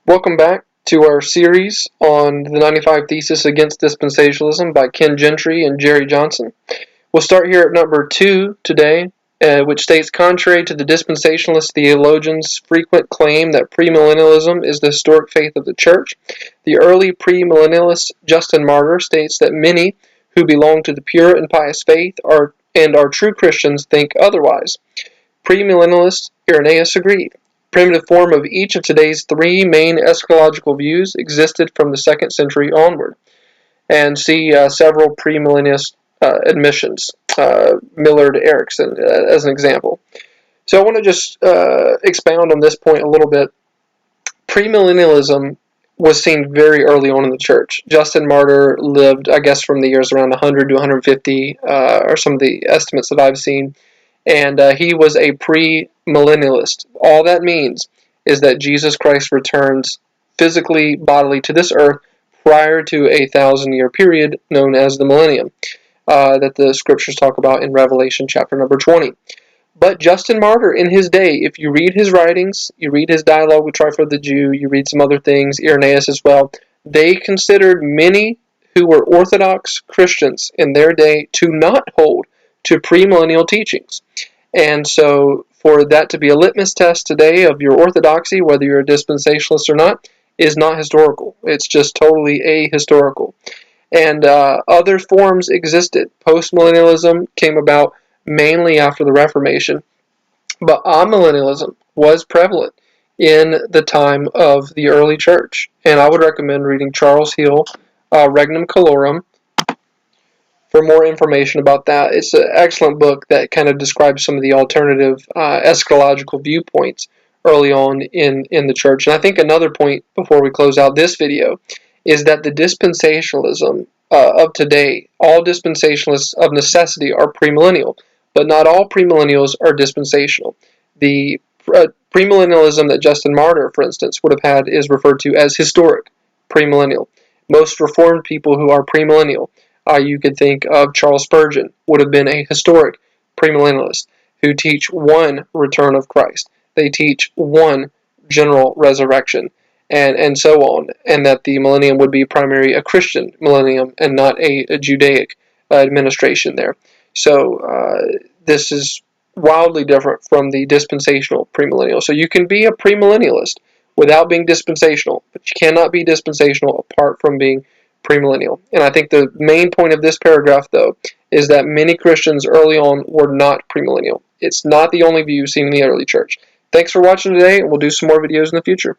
Welcome back to our series on the 95 Thesis Against Dispensationalism by Ken Gentry and Jerry Johnson. We'll start here at number 2 today, which states, contrary to the dispensationalist theologians' frequent claim that premillennialism is the historic faith of the church, the early premillennialist Justin Martyr states that many who belong to the pure and pious faith are true Christians think otherwise. Premillennialist Irenaeus agreed. Primitive form of each of today's three main eschatological views existed from the 2nd century onward. And see several premillennialist admissions, Millard Erickson as an example. So I want to just expound on this point a little bit. Premillennialism was seen very early on in the church. Justin Martyr lived, I guess, from the years around 100 to 150, are some of the estimates that I've seen. And he was a premillennialist. All that means is that Jesus Christ returns physically, bodily to this earth prior to a 1,000-year period known as the millennium that the scriptures talk about in Revelation chapter number 20. But Justin Martyr, in his day, if you read his writings, you read his dialogue with Trypho the Jew, you read some other things, Irenaeus as well, they considered many who were Orthodox Christians in their day to not hold to premillennial teachings. And so for that to be a litmus test today of your orthodoxy, whether you're a dispensationalist or not, is not historical. It's just totally ahistorical. And other forms existed. Postmillennialism came about mainly after the Reformation, but amillennialism was prevalent in the time of the early church. And I would recommend reading Charles Hill, Regnum Calorum, for more information about that. It's an excellent book that kind of describes some of the alternative eschatological viewpoints early on in the church. And I think another point before we close out this video is that the dispensationalism of today, all dispensationalists of necessity are premillennial, but not all premillennials are dispensational. The premillennialism that Justin Martyr, for instance, would have had is referred to as historic premillennial. Most Reformed people who are premillennial, you could think of Charles Spurgeon, would have been a historic premillennialist who teach one return of Christ. They teach one general resurrection, and so on, and that the millennium would be primarily a Christian millennium and not a Judaic administration there. So this is wildly different from the dispensational premillennial. So you can be a premillennialist without being dispensational, but you cannot be dispensational apart from being premillennial. And I think the main point of this paragraph, though, is that many Christians early on were not premillennial. It's not the only view seen in the early church. Thanks for watching today, and we'll do some more videos in the future.